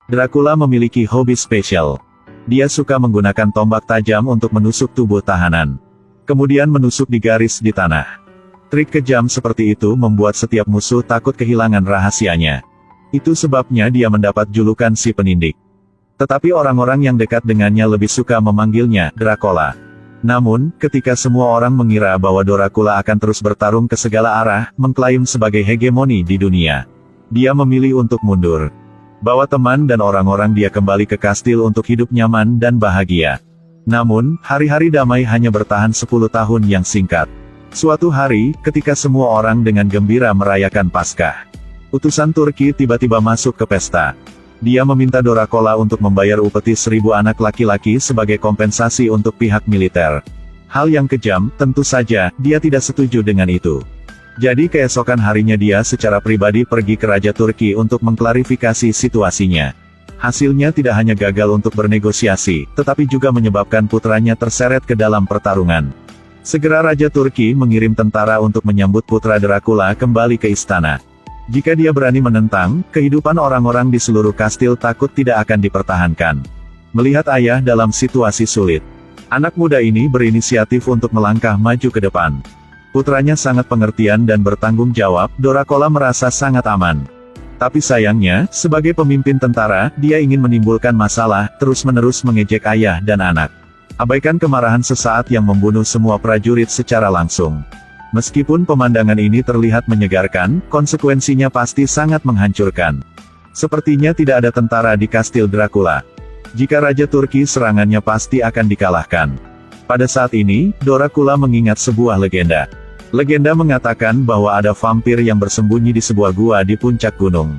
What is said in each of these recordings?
Dracula memiliki hobi spesial. Dia suka menggunakan tombak tajam untuk menusuk tubuh tahanan. Kemudian menusuk di garis di tanah. Trik kejam seperti itu membuat setiap musuh takut kehilangan rahasianya. Itu sebabnya dia mendapat julukan si penindik. Tetapi orang-orang yang dekat dengannya lebih suka memanggilnya Dracula. Namun, ketika semua orang mengira bahwa Dracula akan terus bertarung ke segala arah, mengklaim sebagai hegemoni di dunia, dia memilih untuk mundur. Bawa teman dan orang-orang dia kembali ke kastil untuk hidup nyaman dan bahagia. Namun, hari-hari damai hanya bertahan 10 tahun yang singkat. Suatu hari, ketika semua orang dengan gembira merayakan Paskah, utusan Turki tiba-tiba masuk ke pesta. Dia meminta Dracula untuk membayar upeti 1000 anak laki-laki sebagai kompensasi untuk pihak militer. Hal yang kejam, tentu saja, dia tidak setuju dengan itu. Jadi keesokan harinya dia secara pribadi pergi ke Raja Turki untuk mengklarifikasi situasinya. Hasilnya tidak hanya gagal untuk bernegosiasi, tetapi juga menyebabkan putranya terseret ke dalam pertarungan. Segera Raja Turki mengirim tentara untuk menyambut putra Dracula kembali ke istana. Jika dia berani menentang, kehidupan orang-orang di seluruh kastil takut tidak akan dipertahankan. Melihat ayah dalam situasi sulit, anak muda ini berinisiatif untuk melangkah maju ke depan. Putranya sangat pengertian dan bertanggung jawab, Dracula merasa sangat aman. Tapi sayangnya, sebagai pemimpin tentara, dia ingin menimbulkan masalah, terus-menerus mengejek ayah dan anak. Abaikan kemarahan sesaat yang membunuh semua prajurit secara langsung. Meskipun pemandangan ini terlihat menyegarkan, konsekuensinya pasti sangat menghancurkan. Sepertinya tidak ada tentara di kastil Dracula. Jika Raja Turki serangannya pasti akan dikalahkan. Pada saat ini, Dracula mengingat sebuah legenda. Legenda mengatakan bahwa ada vampir yang bersembunyi di sebuah gua di puncak gunung.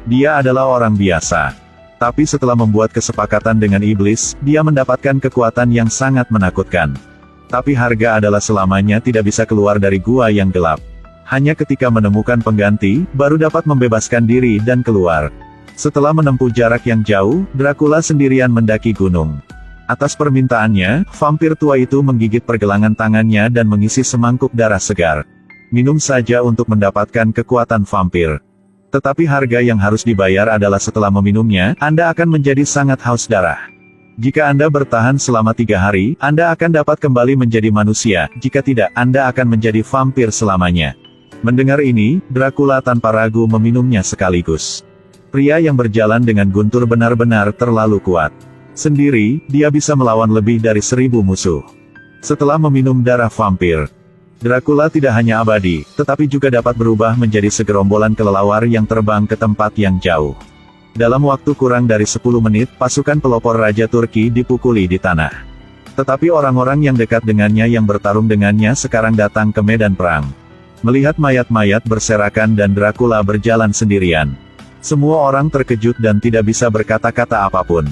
Dia adalah orang biasa. Tapi setelah membuat kesepakatan dengan iblis, dia mendapatkan kekuatan yang sangat menakutkan. Tapi harga adalah selamanya tidak bisa keluar dari gua yang gelap. Hanya ketika menemukan pengganti, baru dapat membebaskan diri dan keluar. Setelah menempuh jarak yang jauh, Dracula sendirian mendaki gunung. Atas permintaannya, vampir tua itu menggigit pergelangan tangannya dan mengisi semangkuk darah segar. Minum saja untuk mendapatkan kekuatan vampir. Tetapi harga yang harus dibayar adalah setelah meminumnya, Anda akan menjadi sangat haus darah. Jika Anda bertahan selama 3 hari, Anda akan dapat kembali menjadi manusia, jika tidak, Anda akan menjadi vampir selamanya. Mendengar ini, Dracula tanpa ragu meminumnya sekaligus. Pria yang berjalan dengan guntur benar-benar terlalu kuat. Sendiri, dia bisa melawan lebih dari 1000 musuh. Setelah meminum darah vampir, Dracula tidak hanya abadi, tetapi juga dapat berubah menjadi segerombolan kelelawar yang terbang ke tempat yang jauh. Dalam waktu kurang dari 10 menit, pasukan pelopor Raja Turki dipukuli di tanah. Tetapi orang-orang yang dekat dengannya yang bertarung dengannya sekarang datang ke medan perang. Melihat mayat-mayat berserakan dan Dracula berjalan sendirian, semua orang terkejut dan tidak bisa berkata-kata apapun.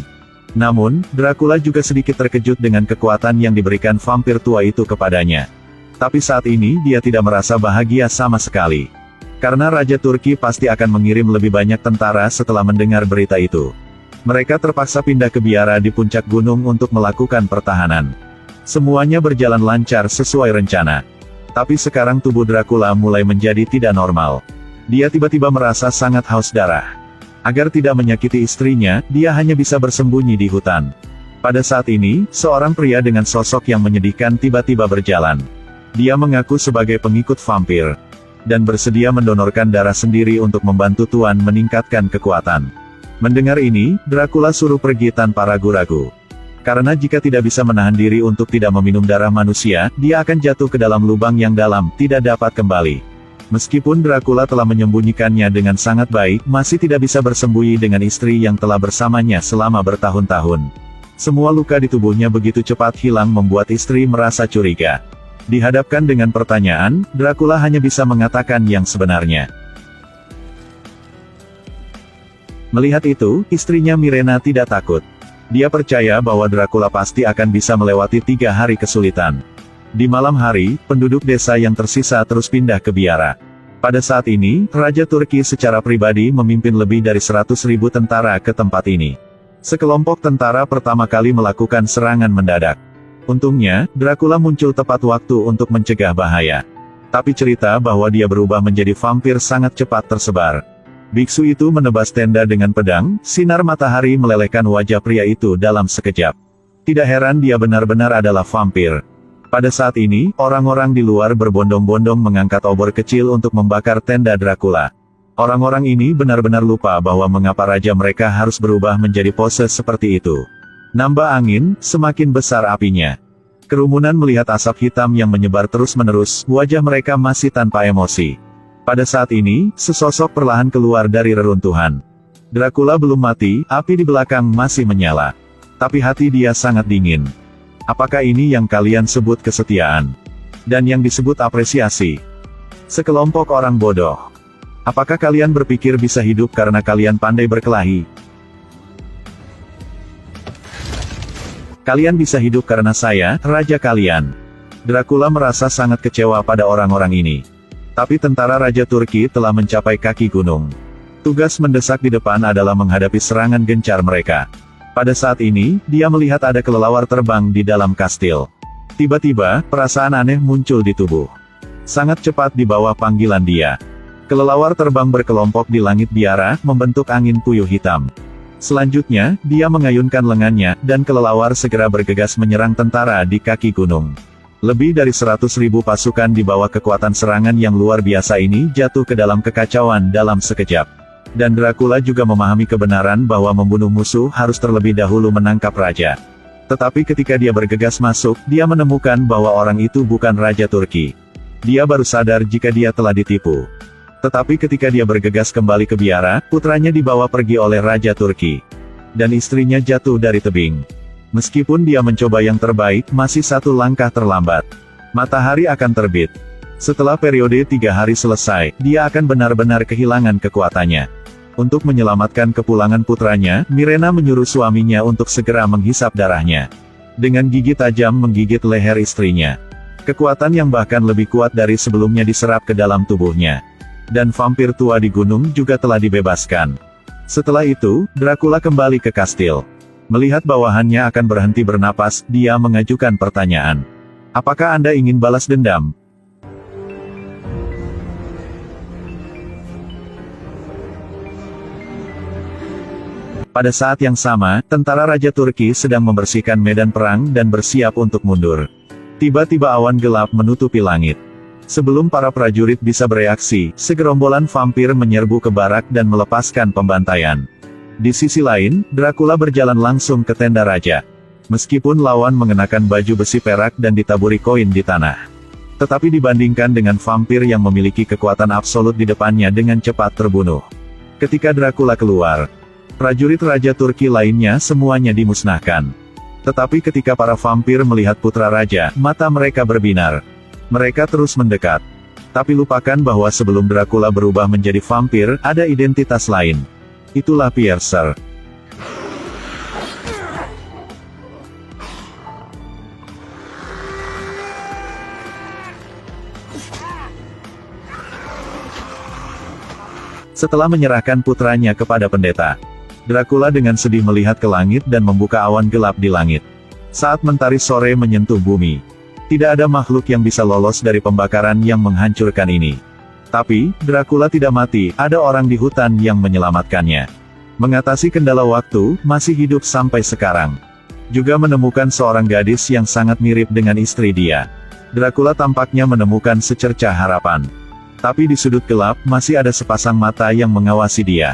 Namun, Dracula juga sedikit terkejut dengan kekuatan yang diberikan vampir tua itu kepadanya. Tapi saat ini dia tidak merasa bahagia sama sekali. Karena Raja Turki pasti akan mengirim lebih banyak tentara setelah mendengar berita itu. Mereka terpaksa pindah ke biara di puncak gunung untuk melakukan pertahanan. Semuanya berjalan lancar sesuai rencana. Tapi sekarang tubuh Dracula mulai menjadi tidak normal. Dia tiba-tiba merasa sangat haus darah. Agar tidak menyakiti istrinya, dia hanya bisa bersembunyi di hutan. Pada saat ini, seorang pria dengan sosok yang menyedihkan tiba-tiba berjalan. Dia mengaku sebagai pengikut vampir, dan bersedia mendonorkan darah sendiri untuk membantu Tuan meningkatkan kekuatan. Mendengar ini, Dracula suruh pergi tanpa ragu-ragu. Karena jika tidak bisa menahan diri untuk tidak meminum darah manusia, dia akan jatuh ke dalam lubang yang dalam, tidak dapat kembali. Meskipun Dracula telah menyembunyikannya dengan sangat baik, masih tidak bisa bersembunyi dengan istri yang telah bersamanya selama bertahun-tahun. Semua luka di tubuhnya begitu cepat hilang membuat istri merasa curiga. Dihadapkan dengan pertanyaan, Dracula hanya bisa mengatakan yang sebenarnya. Melihat itu, istrinya Mirena tidak takut. Dia percaya bahwa Dracula pasti akan bisa melewati 3 hari kesulitan. Di malam hari, penduduk desa yang tersisa terus pindah ke biara. Pada saat ini, Raja Turki secara pribadi memimpin lebih dari 100.000 tentara ke tempat ini. Sekelompok tentara pertama kali melakukan serangan mendadak. Untungnya, Dracula muncul tepat waktu untuk mencegah bahaya. Tapi cerita bahwa dia berubah menjadi vampir sangat cepat tersebar. Biksu itu menebas tenda dengan pedang, sinar matahari melelehkan wajah pria itu dalam sekejap. Tidak heran dia benar-benar adalah vampir. Pada saat ini, orang-orang di luar berbondong-bondong mengangkat obor kecil untuk membakar tenda Dracula. Orang-orang ini benar-benar lupa bahwa mengapa raja mereka harus berubah menjadi pose seperti itu. Nambah angin, semakin besar apinya. Kerumunan melihat asap hitam yang menyebar terus-menerus, wajah mereka masih tanpa emosi. Pada saat ini, sesosok perlahan keluar dari reruntuhan. Dracula belum mati, api di belakang masih menyala. Tapi hati dia sangat dingin. Apakah ini yang kalian sebut kesetiaan? Dan yang disebut apresiasi? Sekelompok orang bodoh. Apakah kalian berpikir bisa hidup karena kalian pandai berkelahi? Kalian bisa hidup karena saya, raja kalian. Dracula merasa sangat kecewa pada orang-orang ini. Tapi tentara Raja Turki telah mencapai kaki gunung. Tugas mendesak di depan adalah menghadapi serangan gencar mereka. Pada saat ini, dia melihat ada kelelawar terbang di dalam kastil. Tiba-tiba, perasaan aneh muncul di tubuh. Sangat cepat di bawah panggilan dia. Kelelawar terbang berkelompok di langit biara, membentuk angin puyuh hitam. Selanjutnya, dia mengayunkan lengannya, dan kelelawar segera bergegas menyerang tentara di kaki gunung. Lebih dari 100.000 pasukan di bawah kekuatan serangan yang luar biasa ini jatuh ke dalam kekacauan dalam sekejap. Dan Dracula juga memahami kebenaran bahwa membunuh musuh harus terlebih dahulu menangkap raja. Tetapi ketika dia bergegas masuk, dia menemukan bahwa orang itu bukan Raja Turki. Dia baru sadar jika dia telah ditipu. Tetapi ketika dia bergegas kembali ke biara, putranya dibawa pergi oleh Raja Turki. Dan istrinya jatuh dari tebing. Meskipun dia mencoba yang terbaik, masih satu langkah terlambat. Matahari akan terbit. Setelah periode 3 hari selesai, dia akan benar-benar kehilangan kekuatannya. Untuk menyelamatkan kepulangan putranya, Mirena menyuruh suaminya untuk segera menghisap darahnya. Dengan gigi tajam menggigit leher istrinya. Kekuatan yang bahkan lebih kuat dari sebelumnya diserap ke dalam tubuhnya. Dan vampir tua di gunung juga telah dibebaskan. Setelah itu, Dracula kembali ke kastil. Melihat bawahannya akan berhenti bernapas, dia mengajukan pertanyaan. Apakah Anda ingin balas dendam? Pada saat yang sama, tentara Raja Turki sedang membersihkan medan perang dan bersiap untuk mundur. Tiba-tiba awan gelap menutupi langit. Sebelum para prajurit bisa bereaksi, segerombolan vampir menyerbu ke barak dan melepaskan pembantaian. Di sisi lain, Dracula berjalan langsung ke tenda raja. Meskipun lawan mengenakan baju besi perak dan ditaburi koin di tanah. Tetapi dibandingkan dengan vampir yang memiliki kekuatan absolut di depannya dengan cepat terbunuh. Ketika Dracula keluar, prajurit Raja Turki lainnya semuanya dimusnahkan. Tetapi ketika para vampir melihat putra raja, mata mereka berbinar. Mereka terus mendekat. Tapi lupakan bahwa sebelum Dracula berubah menjadi vampir, ada identitas lain. Itulah Piercer. Setelah menyerahkan putranya kepada pendeta, Dracula dengan sedih melihat ke langit dan membuka awan gelap di langit. Saat mentari sore menyentuh bumi, tidak ada makhluk yang bisa lolos dari pembakaran yang menghancurkan ini. Tapi, Dracula tidak mati, ada orang di hutan yang menyelamatkannya. Mengatasi kendala waktu, masih hidup sampai sekarang. Juga menemukan seorang gadis yang sangat mirip dengan istri dia. Dracula tampaknya menemukan secercah harapan. Tapi di sudut gelap, masih ada sepasang mata yang mengawasi dia.